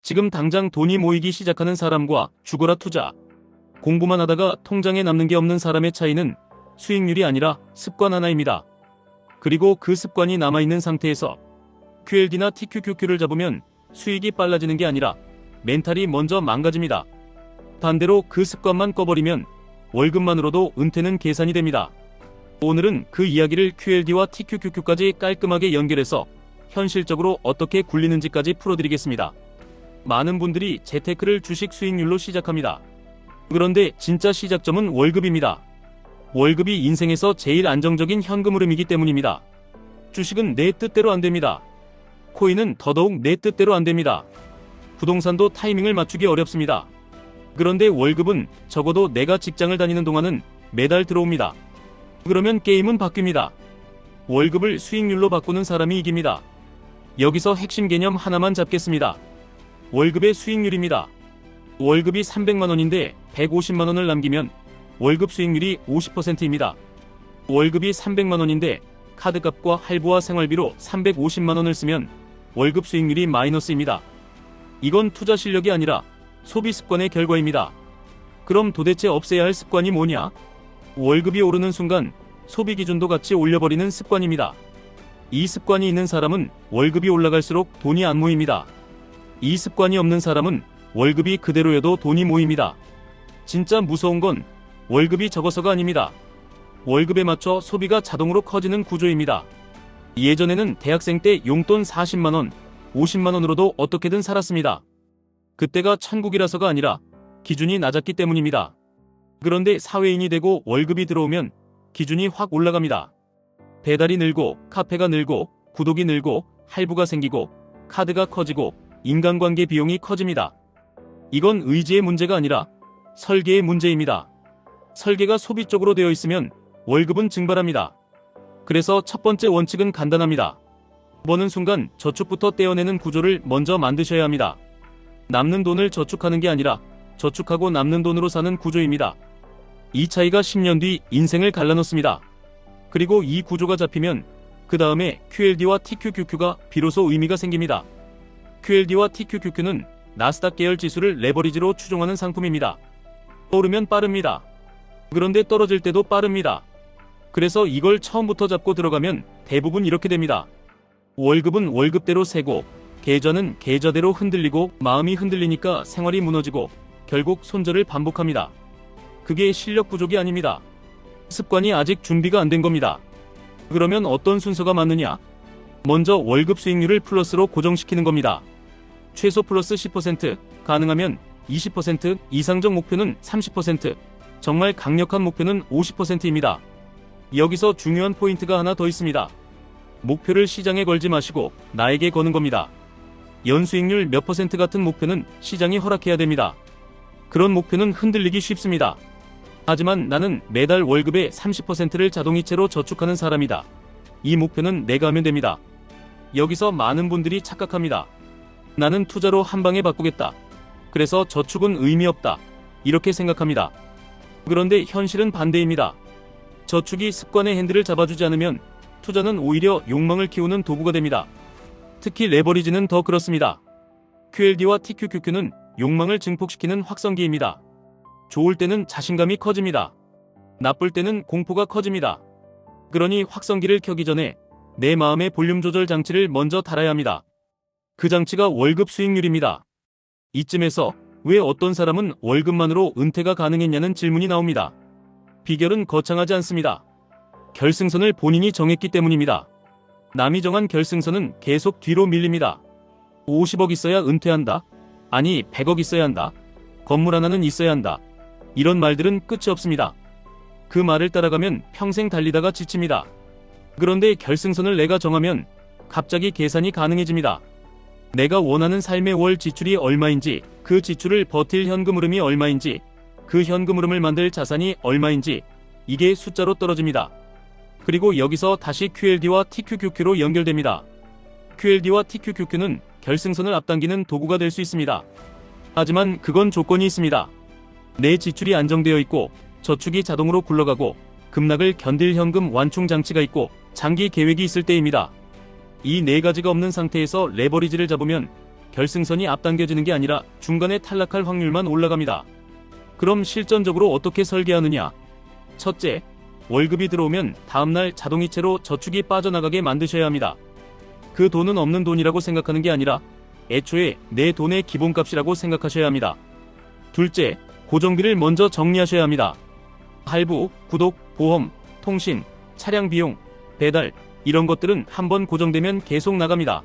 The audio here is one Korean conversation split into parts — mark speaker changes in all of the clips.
Speaker 1: 지금 당장 돈이 모이기 시작하는 사람과 죽어라 투자. 공부만 하다가 통장에 남는 게 없는 사람의 차이는 수익률이 아니라 습관 하나입니다. 그리고 그 습관이 남아있는 상태에서 QLD나 TQQQ를 잡으면 수익이 빨라지는 게 아니라 멘탈이 먼저 망가집니다. 반대로 그 습관만 꺼버리면 월급만으로도 은퇴는 계산이 됩니다. 오늘은 그 이야기를 QLD와 TQQQ까지 깔끔하게 연결해서 현실적으로 어떻게 굴리는지까지 풀어드리겠습니다. 많은 분들이 재테크를 주식 수익률로 시작합니다. 그런데 진짜 시작점은 월급입니다. 월급이 인생에서 제일 안정적인 현금 흐름이기 때문입니다. 주식은 내 뜻대로 안 됩니다. 코인은 더더욱 내 뜻대로 안 됩니다. 부동산도 타이밍을 맞추기 어렵습니다. 그런데 월급은 적어도 내가 직장을 다니는 동안은 매달 들어옵니다. 그러면 게임은 바뀝니다. 월급을 수익률로 바꾸는 사람이 이깁니다. 여기서 핵심 개념 하나만 잡겠습니다. 월급의 수익률입니다. 월급이 300만원인데 150만원을 남기면 월급 수익률이 50%입니다. 월급이 300만원인데 카드값과 할부와 생활비로 350만원을 쓰면 월급 수익률이 마이너스입니다. 이건 투자 실력이 아니라 소비 습관의 결과입니다. 그럼 도대체 없애야 할 습관이 뭐냐? 월급이 오르는 순간 소비 기준도 같이 올려버리는 습관입니다. 이 습관이 있는 사람은 월급이 올라갈수록 돈이 안 모입니다. 이 습관이 없는 사람은 월급이 그대로여도 돈이 모입니다. 진짜 무서운 건 월급이 적어서가 아닙니다. 월급에 맞춰 소비가 자동으로 커지는 구조입니다. 예전에는 대학생 때 용돈 40만원, 50만원으로도 어떻게든 살았습니다. 그때가 천국이라서가 아니라 기준이 낮았기 때문입니다. 그런데 사회인이 되고 월급이 들어오면 기준이 확 올라갑니다. 배달이 늘고 카페가 늘고 구독이 늘고 할부가 생기고 카드가 커지고 인간관계 비용이 커집니다. 이건 의지의 문제가 아니라 설계의 문제입니다. 설계가 소비 쪽으로 되어 있으면 월급은 증발합니다. 그래서 첫 번째 원칙은 간단합니다. 버는 순간 저축부터 떼어내는 구조를 먼저 만드셔야 합니다. 남는 돈을 저축하는 게 아니라 저축하고 남는 돈으로 사는 구조입니다. 이 차이가 10년 뒤 인생을 갈라놓습니다. 그리고 이 구조가 잡히면 그 다음에 QLD와 TQQQ가 비로소 의미가 생깁니다. QLD와 TQQQ는 나스닥 계열 지수를 레버리지로 추종하는 상품입니다. 오르면 빠릅니다. 그런데 떨어질 때도 빠릅니다. 그래서 이걸 처음부터 잡고 들어가면 대부분 이렇게 됩니다. 월급은 월급대로 세고 계좌는 계좌대로 흔들리고 마음이 흔들리니까 생활이 무너지고 결국 손절을 반복합니다. 그게 실력 부족이 아닙니다. 습관이 아직 준비가 안 된 겁니다. 그러면 어떤 순서가 맞느냐? 먼저 월급 수익률을 플러스로 고정시키는 겁니다. 최소 플러스 10%, 가능하면 20%, 이상적 목표는 30%, 정말 강력한 목표는 50%입니다. 여기서 중요한 포인트가 하나 더 있습니다. 목표를 시장에 걸지 마시고 나에게 거는 겁니다. 연수익률 몇 퍼센트 같은 목표는 시장이 허락해야 됩니다. 그런 목표는 흔들리기 쉽습니다. 하지만 나는 매달 월급의 30%를 자동이체로 저축하는 사람이다. 이 목표는 내가 하면 됩니다. 여기서 많은 분들이 착각합니다. 나는 투자로 한 방에 바꾸겠다. 그래서 저축은 의미 없다. 이렇게 생각합니다. 그런데 현실은 반대입니다. 저축이 습관의 핸들을 잡아주지 않으면 투자는 오히려 욕망을 키우는 도구가 됩니다. 특히 레버리지는 더 그렇습니다. QLD와 TQQQ는 욕망을 증폭시키는 확성기입니다. 좋을 때는 자신감이 커집니다. 나쁠 때는 공포가 커집니다. 그러니 확성기를 켜기 전에 내 마음의 볼륨 조절 장치를 먼저 달아야 합니다. 그 장치가 월급 수익률입니다. 이쯤에서 왜 어떤 사람은 월급만으로 은퇴가 가능했냐는 질문이 나옵니다. 비결은 거창하지 않습니다. 결승선을 본인이 정했기 때문입니다. 남이 정한 결승선은 계속 뒤로 밀립니다. 50억 있어야 은퇴한다. 아니 100억 있어야 한다. 건물 하나는 있어야 한다. 이런 말들은 끝이 없습니다. 그 말을 따라가면 평생 달리다가 지칩니다. 그런데 결승선을 내가 정하면 갑자기 계산이 가능해집니다. 내가 원하는 삶의 월 지출이 얼마인지, 그 지출을 버틸 현금 흐름이 얼마인지, 그 현금 흐름을 만들 자산이 얼마인지, 이게 숫자로 떨어집니다. 그리고 여기서 다시 QLD와 TQQQ로 연결됩니다. QLD와 TQQQ는 결승선을 앞당기는 도구가 될 수 있습니다. 하지만 그건 조건이 있습니다. 내 지출이 안정되어 있고 저축이 자동으로 굴러가고 급락을 견딜 현금 완충 장치가 있고 장기 계획이 있을 때입니다. 이 네 가지가 없는 상태에서 레버리지를 잡으면 결승선이 앞당겨지는 게 아니라 중간에 탈락할 확률만 올라갑니다. 그럼 실전적으로 어떻게 설계하느냐? 첫째, 월급이 들어오면 다음날 자동이체로 저축이 빠져나가게 만드셔야 합니다. 그 돈은 없는 돈이라고 생각하는 게 아니라 애초에 내 돈의 기본값이라고 생각하셔야 합니다. 둘째, 고정비를 먼저 정리하셔야 합니다. 할부, 구독, 보험, 통신, 차량 비용, 배달 이런 것들은 한번 고정되면 계속 나갑니다.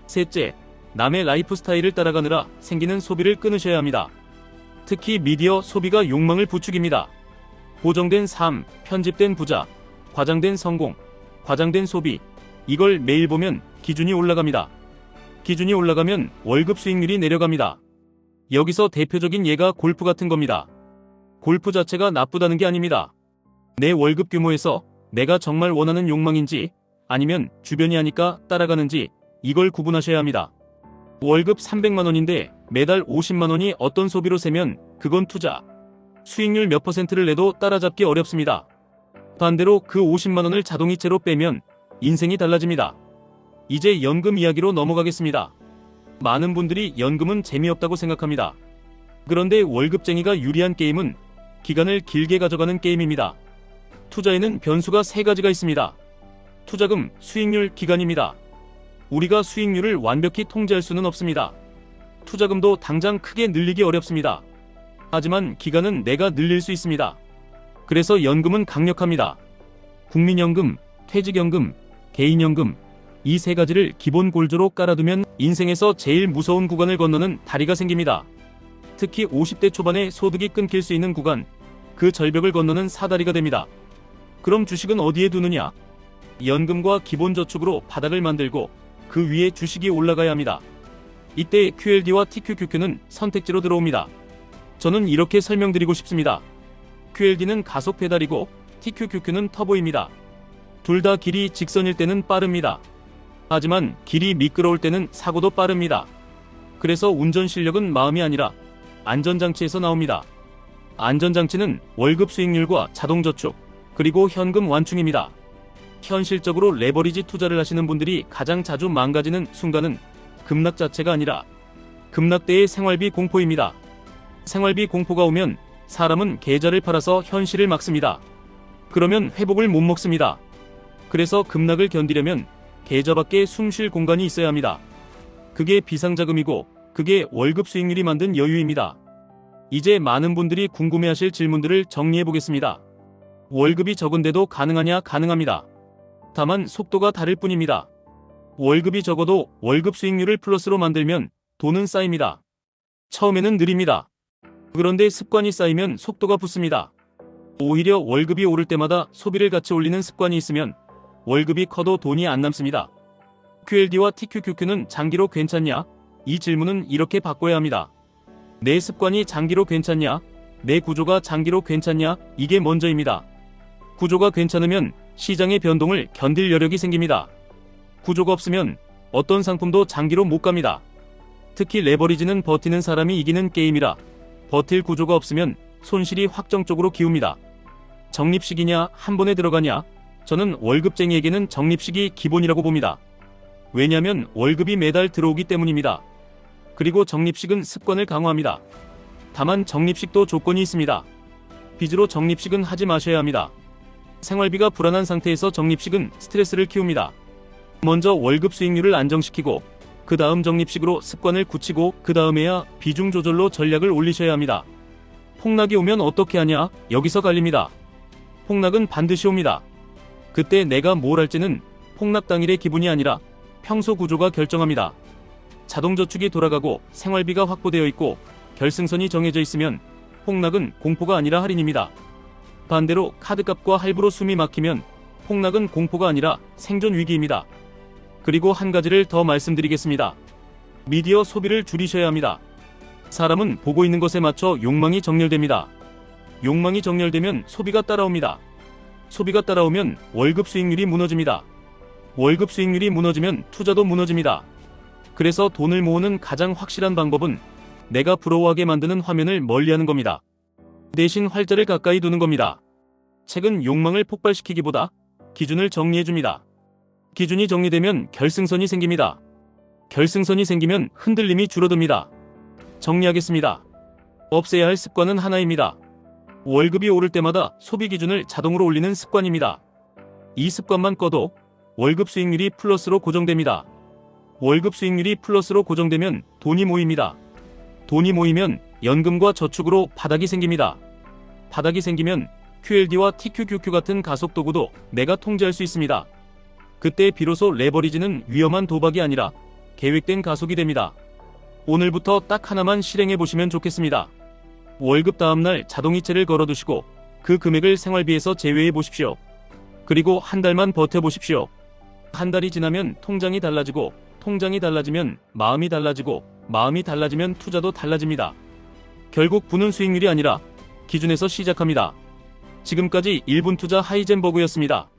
Speaker 1: 셋째, 남의 라이프 스타일을 따라가느라 생기는 소비를 끊으셔야 합니다. 특히 미디어 소비가 욕망을 부추깁니다. 고정된 삶, 편집된 부자, 과장된 성공, 과장된 소비 이걸 매일 보면 기준이 올라갑니다. 기준이 올라가면 월급 수익률이 내려갑니다. 여기서 대표적인 예가 골프 같은 겁니다. 골프 자체가 나쁘다는 게 아닙니다. 내 월급 규모에서 내가 정말 원하는 욕망인지 아니면 주변이 하니까 따라가는지 이걸 구분하셔야 합니다. 월급 300만 원인데 매달 50만 원이 어떤 소비로 세면 그건 투자. 수익률 몇 %를 내도 따라잡기 어렵습니다. 반대로 그 50만 원을 자동이체로 빼면 인생이 달라집니다. 이제 연금 이야기로 넘어가겠습니다. 많은 분들이 연금은 재미없다고 생각합니다. 그런데 월급쟁이가 유리한 게임은 기간을 길게 가져가는 게임입니다. 투자에는 변수가 3가지가 있습니다. 투자금, 수익률, 기간입니다. 우리가 수익률을 완벽히 통제할 수는 없습니다. 투자금도 당장 크게 늘리기 어렵습니다. 하지만 기간은 내가 늘릴 수 있습니다. 그래서 연금은 강력합니다. 국민연금, 퇴직연금, 개인연금 이 3가지를 기본 골조로 깔아두면 인생에서 제일 무서운 구간을 건너는 다리가 생깁니다. 특히 50대 초반에 소득이 끊길 수 있는 구간, 그 절벽을 건너는 사다리가 됩니다. 그럼 주식은 어디에 두느냐? 연금과 기본저축으로 바닥을 만들고 그 위에 주식이 올라가야 합니다. 이때 QLD와 TQQQ는 선택지로 들어옵니다. 저는 이렇게 설명드리고 싶습니다. QLD는 가속 페달이고 TQQQ는 터보입니다. 둘 다 길이 직선일 때는 빠릅니다. 하지만 길이 미끄러울 때는 사고도 빠릅니다. 그래서 운전 실력은 마음이 아니라 안전장치에서 나옵니다. 안전장치는 월급 수익률과 자동저축, 그리고 현금 완충입니다. 현실적으로 레버리지 투자를 하시는 분들이 가장 자주 망가지는 순간은 급락 자체가 아니라 급락대의 생활비 공포입니다. 생활비 공포가 오면 사람은 계좌를 팔아서 현실을 막습니다. 그러면 회복을 못 먹습니다. 그래서 급락을 견디려면 계좌 밖에 숨 쉴 공간이 있어야 합니다. 그게 비상자금이고 그게 월급 수익률이 만든 여유입니다. 이제 많은 분들이 궁금해하실 질문들을 정리해보겠습니다. 월급이 적은데도 가능하냐? 가능합니다. 다만 속도가 다를 뿐입니다. 월급이 적어도 월급 수익률을 플러스로 만들면 돈은 쌓입니다. 처음에는 느립니다. 그런데 습관이 쌓이면 속도가 붙습니다. 오히려 월급이 오를 때마다 소비를 같이 올리는 습관이 있으면 월급이 커도 돈이 안 남습니다. QLD와 TQQQ는 장기로 괜찮냐? 이 질문은 이렇게 바꿔야 합니다. 내 습관이 장기로 괜찮냐? 내 구조가 장기로 괜찮냐? 이게 먼저입니다. 구조가 괜찮으면 시장의 변동을 견딜 여력이 생깁니다. 구조가 없으면 어떤 상품도 장기로 못 갑니다. 특히 레버리지는 버티는 사람이 이기는 게임이라 버틸 구조가 없으면 손실이 확정적으로 기웁니다. 적립식이냐? 한 번에 들어가냐? 저는 월급쟁이에게는 적립식이 기본이라고 봅니다. 왜냐하면 월급이 매달 들어오기 때문입니다. 그리고 적립식은 습관을 강화합니다. 다만 적립식도 조건이 있습니다. 빚으로 적립식은 하지 마셔야 합니다. 생활비가 불안한 상태에서 적립식은 스트레스를 키웁니다. 먼저 월급 수익률을 안정시키고 그 다음 적립식으로 습관을 굳히고 그 다음에야 비중 조절로 전략을 올리셔야 합니다. 폭락이 오면 어떻게 하냐? 여기서 갈립니다. 폭락은 반드시 옵니다. 그때 내가 뭘 할지는 폭락 당일의 기분이 아니라 평소 구조가 결정합니다. 자동저축이 돌아가고 생활비가 확보되어 있고 결승선이 정해져 있으면 폭락은 공포가 아니라 할인입니다. 반대로 카드값과 할부로 숨이 막히면 폭락은 공포가 아니라 생존 위기입니다. 그리고 한 가지를 더 말씀드리겠습니다. 미디어 소비를 줄이셔야 합니다. 사람은 보고 있는 것에 맞춰 욕망이 정렬됩니다. 욕망이 정렬되면 소비가 따라옵니다. 소비가 따라오면 월급 수익률이 무너집니다. 월급 수익률이 무너지면 투자도 무너집니다. 그래서 돈을 모으는 가장 확실한 방법은 내가 부러워하게 만드는 화면을 멀리하는 겁니다. 대신 활자를 가까이 두는 겁니다. 책은 욕망을 폭발시키기보다 기준을 정리해줍니다. 기준이 정리되면 결승선이 생깁니다. 결승선이 생기면 흔들림이 줄어듭니다. 정리하겠습니다. 없애야 할 습관은 하나입니다. 월급이 오를 때마다 소비 기준을 자동으로 올리는 습관입니다. 이 습관만 꺼도 월급 수익률이 플러스로 고정됩니다. 월급 수익률이 플러스로 고정되면 돈이 모입니다. 돈이 모이면 연금과 저축으로 바닥이 생깁니다. 바닥이 생기면 QLD와 TQQQ 같은 가속 도구도 내가 통제할 수 있습니다. 그때 비로소 레버리지는 위험한 도박이 아니라 계획된 가속이 됩니다. 오늘부터 딱 하나만 실행해 보시면 좋겠습니다. 월급 다음날 자동이체를 걸어두시고 그 금액을 생활비에서 제외해 보십시오. 그리고 한 달만 버텨보십시오. 한 달이 지나면 통장이 달라지고, 통장이 달라지면 마음이 달라지고, 마음이 달라지면 투자도 달라집니다. 결국 부는 수익률이 아니라 기준에서 시작합니다. 지금까지 1분 투자 하이젠버그였습니다.